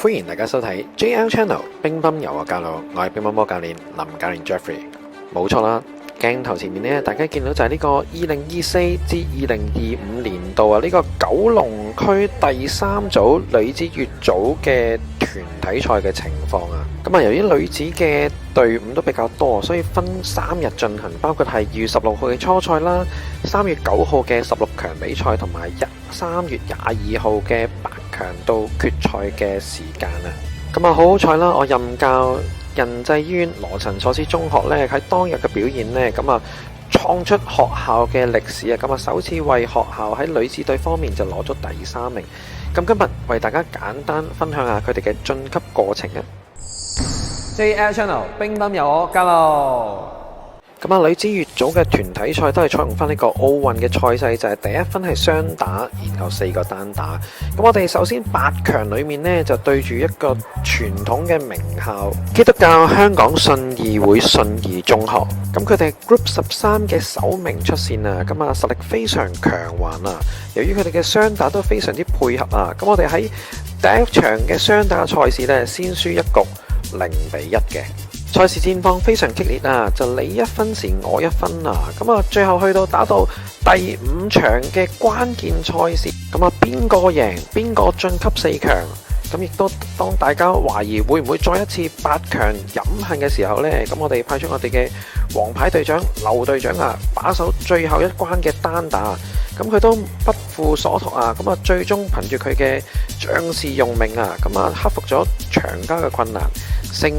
歡迎大家收睇 JL Channel 乒乓遊學教路，我係乒乓波教練林教練 Jeffrey。冇錯啦，鏡頭前面呢，大家見到就係呢個2024至2025年度啊，呢個九龍區第3組女子乙組嘅團體賽嘅情況啊。咁啊，由於女子嘅隊伍都比較多，所以分3日進行，包括係2月16號嘅初賽啦，3月9號嘅16強比賽，同埋3月22號嘅8強到決賽嘅時間啊。咁啊，好彩啦，我任教仁濟醫院羅陳索斯中學呢，喺當日嘅表現呢，咁啊創出學校嘅歷史啊，咁啊首次為學校喺女子隊方面就攞咗第3名。咁今日為大家簡單分享下佢哋嘅晉級過程啊。JL Channel 乒乓遊學教路。咁啊，女子乙組嘅團體賽都係採用翻呢個奧運嘅賽制，就係第一分係雙打，然後4個單打。咁我哋首先8強裏面呢，就對住一個傳統嘅名校基督教香港信義會信義中學。咁佢哋 Group 13嘅首名出線啊，咁啊實力非常強橫啊。由於佢哋嘅雙打都非常之配合啊，咁我哋喺第一場嘅雙打賽事呢，先輸一局0-1嘅。賽事戰況非常激烈啊，就你一分時我一分啊，咁啊最後去到打到第5場嘅關鍵賽事，咁啊邊個贏邊個晉級4強，咁亦都當大家懷疑會唔會再一次8強飲恨嘅時候呢，咁我哋派出我哋嘅王牌隊長劉隊長啊，把守最後一關嘅單打，咁佢都不負所託啊，咁啊最終憑住佢嘅將士用命啊，咁啊克服咗長交嘅困難，勝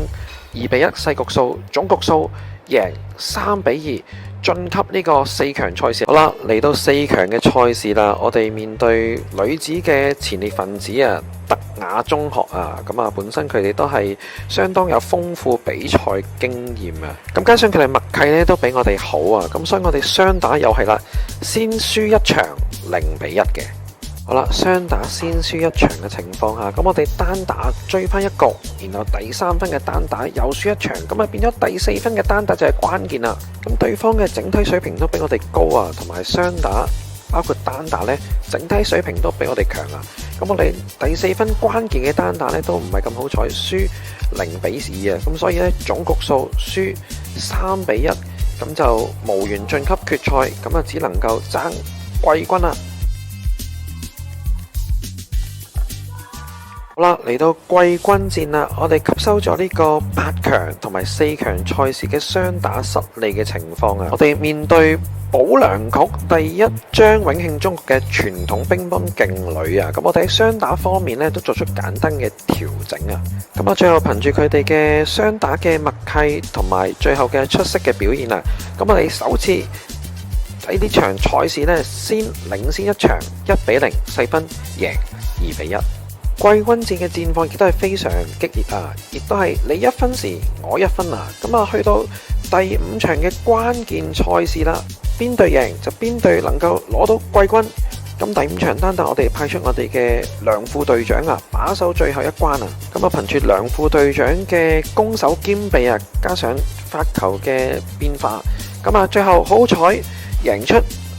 2-1細局數，總局數贏3-2，晉級呢個4強賽事。好啦，嚟到4強嘅賽事啦，我哋面對女子嘅前列分子啊，德雅中學啊，咁啊本身佢哋都係相當有豐富比賽經驗啊，咁加上佢哋默契呢都比我哋好啊，咁所以我哋雙打又係啦，先輸一場0-1嘅。好啦，雙打先輸一場嘅情況下，咁我哋單打追翻一局，然後第3分嘅單打又輸一場，咁啊變咗第4分嘅單打就係關鍵啦。咁對方嘅整體水平都比我哋高啊，同埋雙打包括單打呢，整體水平都比我哋強啊。咁我哋第4分關鍵嘅單打呢，都唔係咁好彩，輸0-2啊。咁所以呢，總局數輸3-1，咁就無緣晉級決賽，咁啊只能夠爭季軍啦。好啦，嚟到季軍戰啦，我哋吸收咗呢個8強同埋4強賽事嘅雙打失利嘅情況啊，我哋面對保良局第1張永慶中學嘅傳統乒乓勁旅啊，咁我哋喺雙打方面呢都作出簡單嘅調整啊，咁啊最後憑住佢哋嘅雙打嘅默契同埋最後嘅出色嘅表現啊，咁我哋首次喺呢場賽事呢先領先一場1-0細分贏2-1。季軍戰嘅戰況亦都係非常激烈啊，亦都係你一分時我一分啊，咁啊去到第5場嘅關鍵賽事啦，邊隊贏就邊隊能夠攞到季軍。咁第5場單打我哋派出我哋嘅梁副隊長啊，把守最後一關啊，咁啊憑住梁副隊長嘅攻守兼備啊，加上發球嘅變化，咁啊最後好彩贏出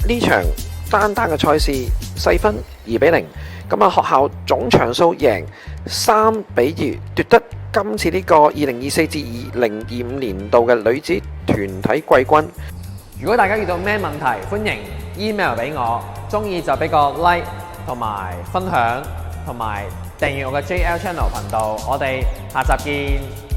呢場單打嘅賽事，細分2-0。咁啊，學校總場數贏3-2，奪得今次呢個2024至2025年度嘅女子團體季軍。如果大家遇到咩問題，歡迎 email 俾我，中意就俾個 like 同埋分享同埋訂閱我嘅 JL Channel 頻道。我哋下集見。